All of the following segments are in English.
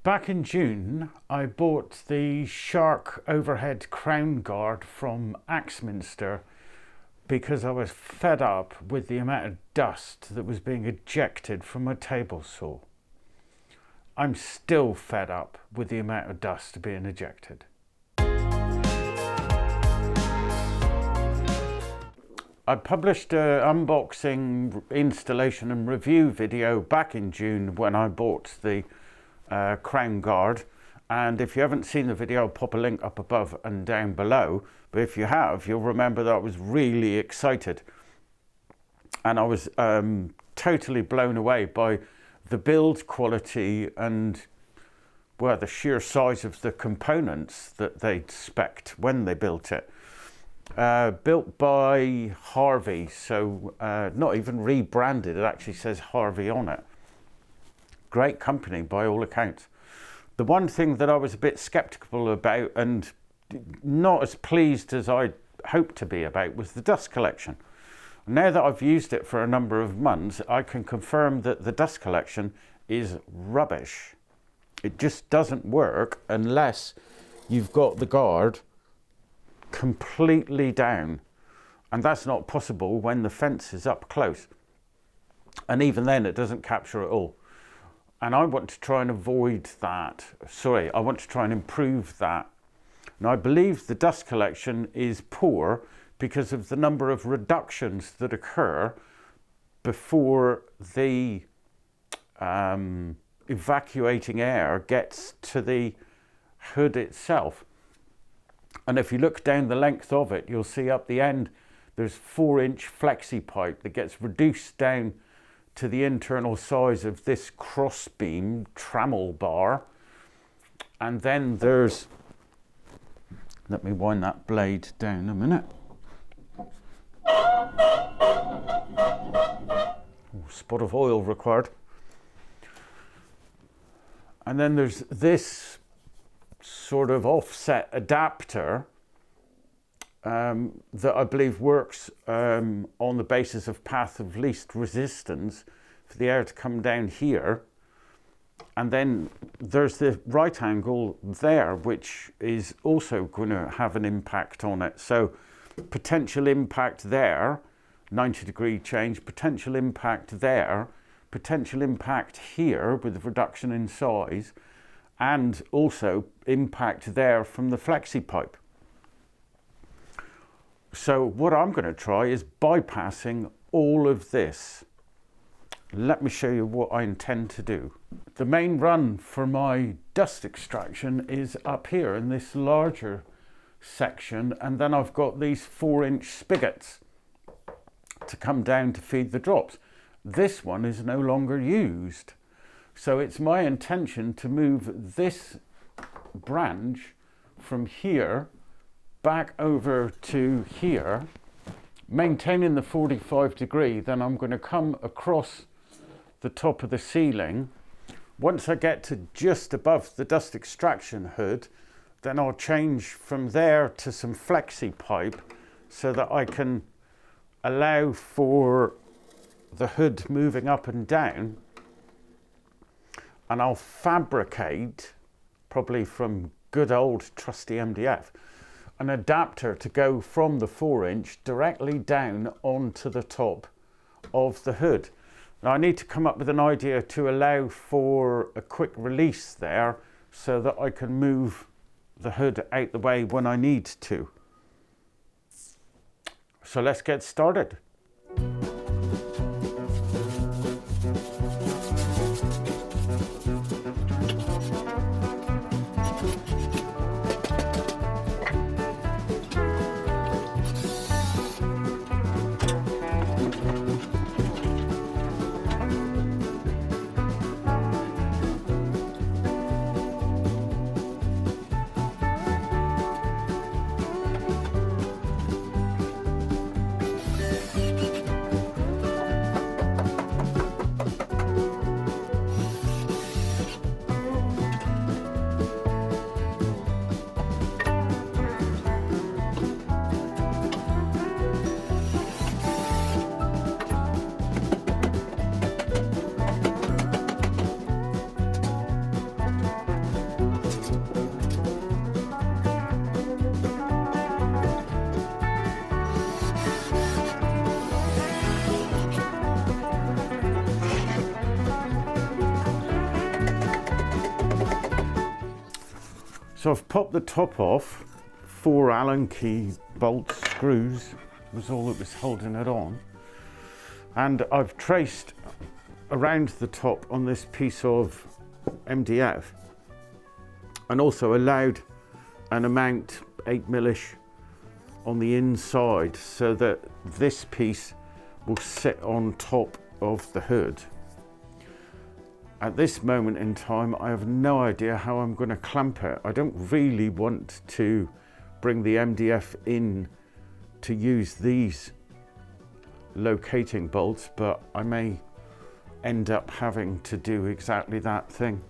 Back in June, I bought the Shark overhead crown guard from Axminster because I was fed up with the amount of dust that was being ejected from my table saw. I'm still fed up with the amount of dust being ejected. I published an unboxing, installation and review video back in June when I bought the crown guard, and if you haven't seen the video, I'll pop a link up above and down below, but if you have, you'll remember that I was really excited and I was totally blown away by the build quality and, well, the sheer size of the components that they'd spec'd when they built it. Built by Harvey, so not even rebranded, it actually says Harvey on it. Great company by all accounts. The one thing that I was a bit skeptical about and not as pleased as I hoped to be about was the dust collection. Now that I've used it for a number of months, I can confirm that the dust collection is rubbish. It just doesn't work unless you've got the guard completely down, and that's not possible when the fence is up close, and even then it doesn't capture it all. And I want to try and avoid that. Sorry, I want to try and improve that. Now, I believe the dust collection is poor because of the number of reductions that occur before the evacuating air gets to the hood itself. And if you look down the length of it, you'll see up the end, there's 4-inch flexi pipe that gets reduced down to the internal size of this crossbeam trammel bar. And then there's, let me wind that blade down a minute. Spot of oil required. And then there's this sort of offset adapter that I believe works on the basis of path of least resistance for the air to come down here. And then there's the right angle there, which is also going to have an impact on it. So potential impact there, 90-degree change, potential impact there, potential impact here with reduction in size, and also impact there from the flexi pipe. So what I'm going to try is bypassing all of this. Let me show you what I intend to do. The main run for my dust extraction is up here in this larger section, and then I've got these 4-inch spigots to come down to feed the drops. This one is no longer used. So it's my intention to move this branch from here back over to here, maintaining the 45-degree. Then I'm going to come across the top of the ceiling. Once I get to just above the dust extraction hood, then I'll change from there to some flexi pipe so that I can allow for the hood moving up and down. And I'll fabricate, probably from good old trusty MDF, an adapter to go from the 4-inch directly down onto the top of the hood. Now I need to come up with an idea to allow for a quick release there so that I can move the hood out the way when I need to. So let's get started. So I've popped the top off. 4 Allen key bolt screws was all that was holding it on. And I've traced around the top on this piece of MDF and also allowed an amount 8mm on the inside so that this piece will sit on top of the hood. At this moment in time, I have no idea how I'm going to clamp it. I don't really want to bring the MDF in to use these locating bolts, but I may end up having to do exactly that thing.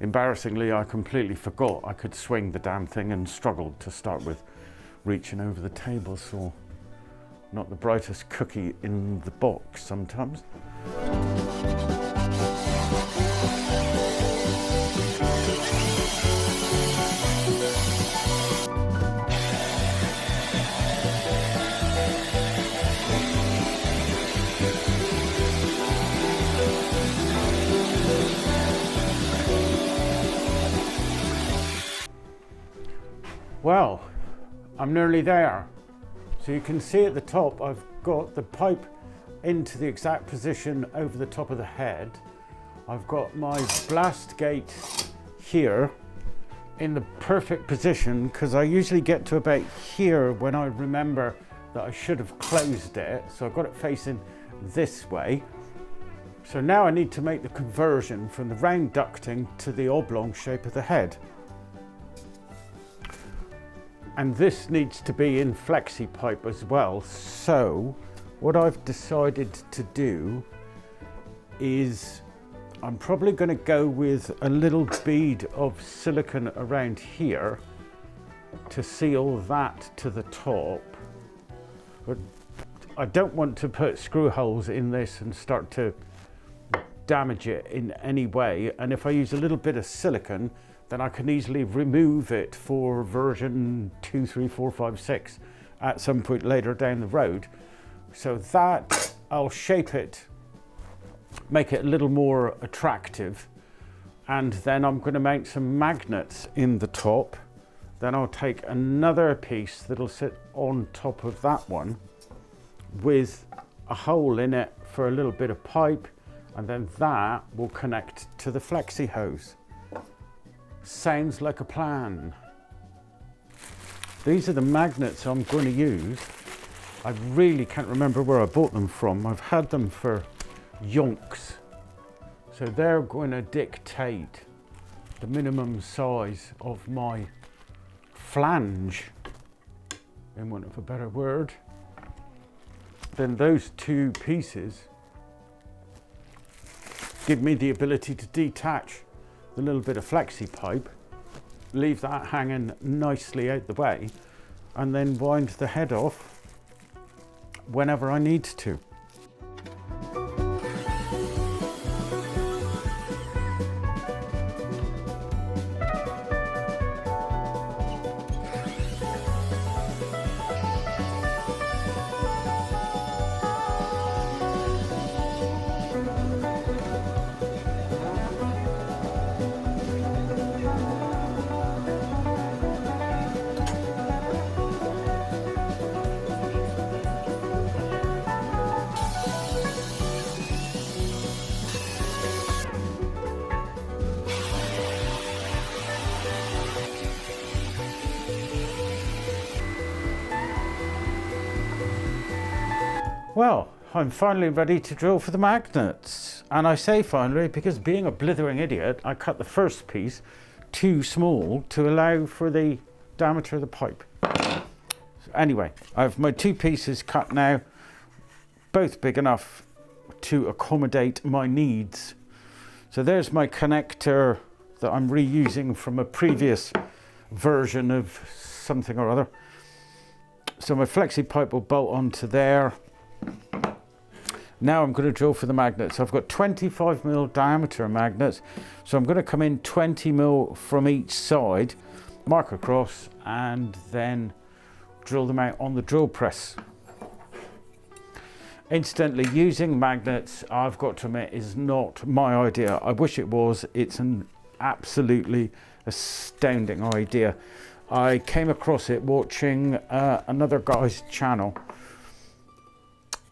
Embarrassingly, I completely forgot I could swing the damn thing and struggled to start with, reaching over the table saw. Not the brightest cookie in the box sometimes. Well, I'm nearly there. So you can see at the top, I've got the pipe into the exact position over the top of the head. I've got my blast gate here in the perfect position, because I usually get to about here when I remember that I should have closed it. So I've got it facing this way. So now I need to make the conversion from the round ducting to the oblong shape of the head. And this needs to be in flexi pipe as well. So what I've decided to do is I'm probably going to go with a little bead of silicone around here to seal that to the top. But I don't want to put screw holes in this and start to damage it in any way. And if I use a little bit of silicone, then I can easily remove it for version 2, 3, 4, 5, 6 at some point later down the road. So that I'll shape it, make it a little more attractive, and then I'm going to mount some magnets in the top. Then I'll take another piece that'll sit on top of that one with a hole in it for a little bit of pipe, and then that will connect to the flexi hose. Sounds like a plan. These are the magnets I'm going to use. I really can't remember where I bought them from. I've had them for yonks. So they're going to dictate the minimum size of my flange, in want of a better word. Then those two pieces give me the ability to detach the little bit of flexi pipe, leave that hanging nicely out the way, and then wind the head off whenever I need to. Well, I'm finally ready to drill for the magnets. And I say finally because, being a blithering idiot, I cut the first piece too small to allow for the diameter of the pipe. So anyway, I have my two pieces cut now, both big enough to accommodate my needs. So there's my connector that I'm reusing from a previous version of something or other. So my flexi pipe will bolt onto there. Now I'm going to drill for the magnets. I've got 25mm diameter magnets, so I'm going to come in 20mm from each side, mark across, and then drill them out on the drill press. Incidentally, using magnets, I've got to admit, is not my idea. I wish it was. It's an absolutely astounding idea. I came across it watching another guy's channel.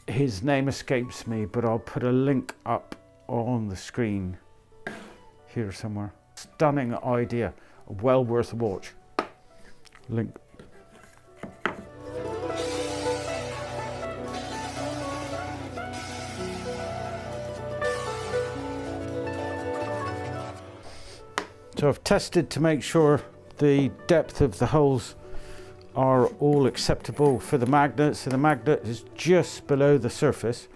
His name escapes me, but I'll put a link up on the screen here somewhere. Stunning idea, well worth a watch. Link. So I've tested to make sure the depth of the holes are all acceptable for the magnet. So the magnet is just below the surface.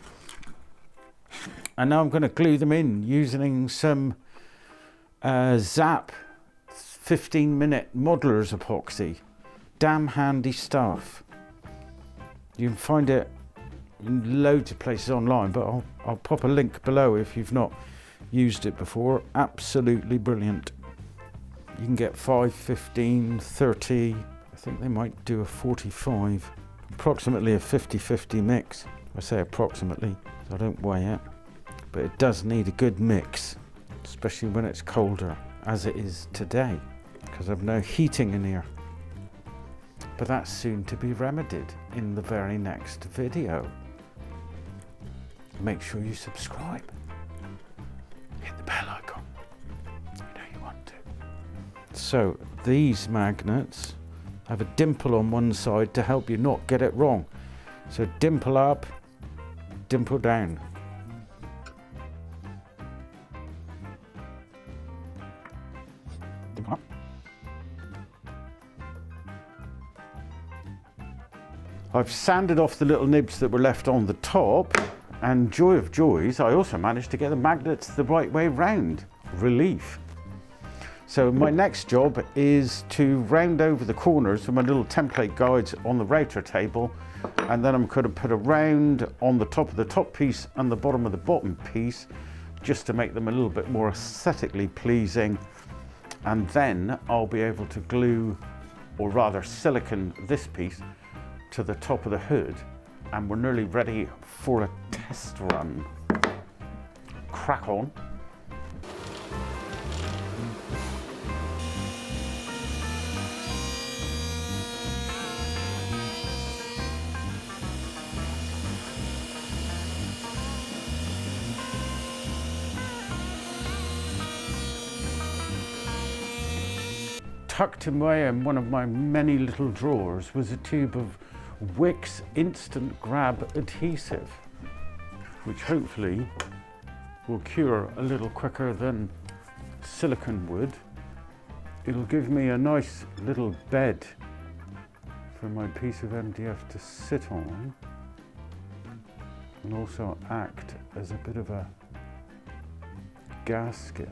And now I'm going to glue them in using some Zap 15-minute modeller's epoxy. Damn handy stuff. You can find it in loads of places online, but I'll pop a link below if you've not used it before. Absolutely brilliant. You can get 5, 15, 30, I think they might do a 45, approximately a 50-50 mix. I say approximately, so I don't weigh it, but it does need a good mix, especially when it's colder, as it is today, because I've no heating in here. But that's soon to be remedied in the very next video. Make sure you subscribe, hit the bell icon. So these magnets have a dimple on one side to help you not get it wrong. So dimple up, dimple down. Dimple up. I've sanded off the little nibs that were left on the top, and joy of joys, I also managed to get the magnets the right way round. Relief. So my next job is to round over the corners with my little template guides on the router table, and then I'm going to put a round on the top of the top piece and the bottom of the bottom piece, just to make them a little bit more aesthetically pleasing. And then I'll be able to glue, or rather silicone, this piece to the top of the hood, and we're nearly ready for a test run. Crack on. Tucked away in one of my many little drawers was a tube of Wix Instant Grab adhesive, which hopefully will cure a little quicker than silicone would. It'll give me a nice little bed for my piece of MDF to sit on, and also act as a bit of a gasket.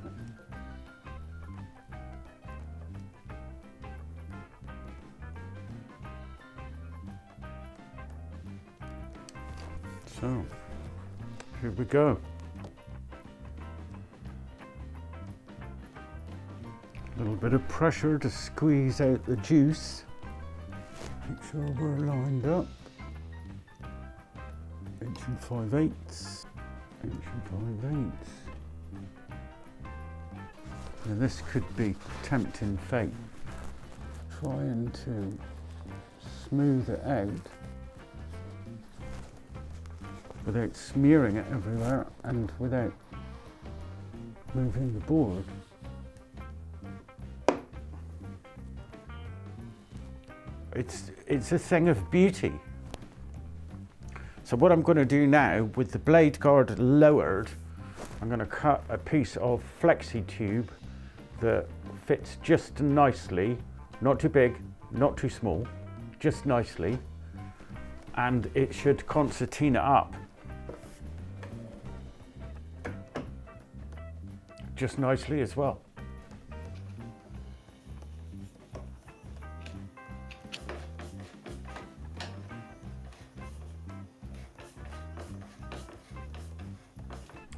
So, here we go. A little bit of pressure to squeeze out the juice. Make sure we're lined up. 1 5/8, 1 5/8. Now this could be tempting fate. Trying to smooth it out without smearing it everywhere and without moving the board. It's a thing of beauty. So what I'm going to do now, with the blade guard lowered, I'm going to cut a piece of flexi tube that fits just nicely, not too big, not too small, just nicely, and it should concertina up just nicely as well.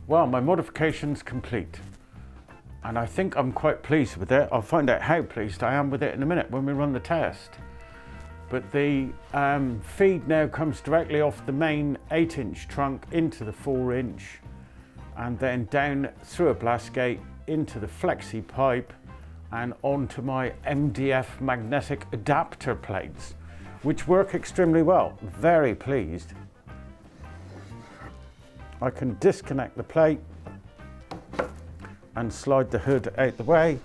Well, my modification's complete, and I think I'm quite pleased with it. I'll find out how pleased I am with it in a minute when we run the test. But the feed now comes directly off the main 8-inch trunk into the 4-inch, and then down through a blast gate into the flexi pipe and onto my MDF magnetic adapter plates, which work extremely well. Very pleased. I can disconnect the plate and slide the hood out the way,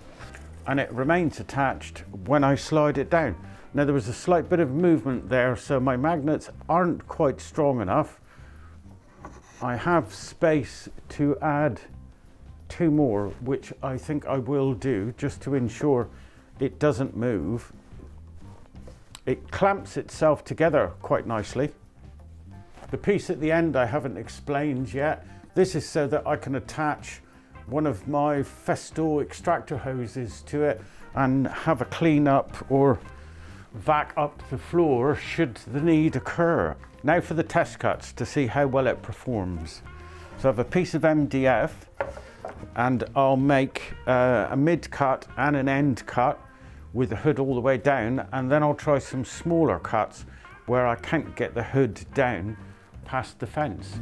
and it remains attached when I slide it down. Now there was a slight bit of movement there, so my magnets aren't quite strong enough. I have space to add 2 more, which I think I will do just to ensure it doesn't move. It clamps itself together quite nicely. The piece at the end I haven't explained yet. This is so that I can attach one of my Festool extractor hoses to it and have a clean up or vac up the floor should the need occur. Now for the test cuts to see how well it performs. So I have a piece of MDF and I'll make a mid cut and an end cut with the hood all the way down, and then I'll try some smaller cuts where I can't get the hood down past the fence.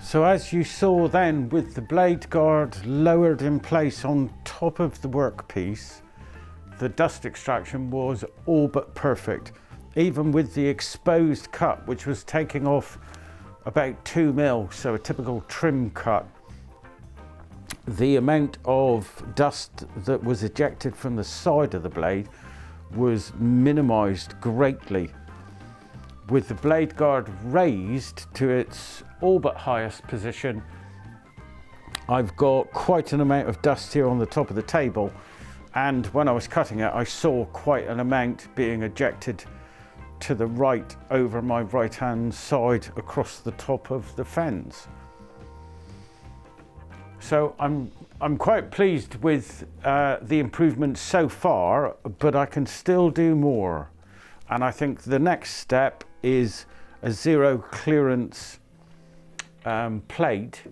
So as you saw then, with the blade guard lowered in place on top of the workpiece, the dust extraction was all but perfect. Even with the exposed cut, which was taking off about 2 mil, so a typical trim cut, the amount of dust that was ejected from the side of the blade was minimized greatly. With the blade guard raised to its all but highest position, I've got quite an amount of dust here on the top of the table, and when I was cutting it I saw quite an amount being ejected to the right over my right hand side across the top of the fence. So I'm quite pleased with the improvements so far, but I can still do more. And I think the next step is a zero clearance plate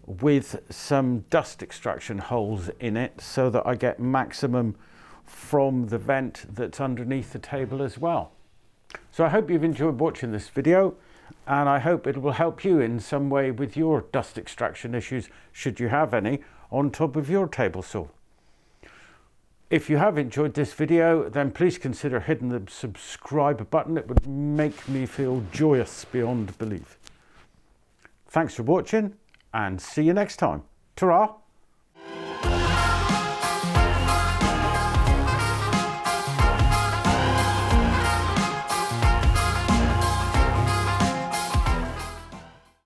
with some dust extraction holes in it so that I get maximum from the vent that's underneath the table as well. So I hope you've enjoyed watching this video, and I hope it will help you in some way with your dust extraction issues, should you have any, on top of your table saw. If you have enjoyed this video, then please consider hitting the subscribe button. It would make me feel joyous beyond belief. Thanks for watching, and see you next time. Ta-ra!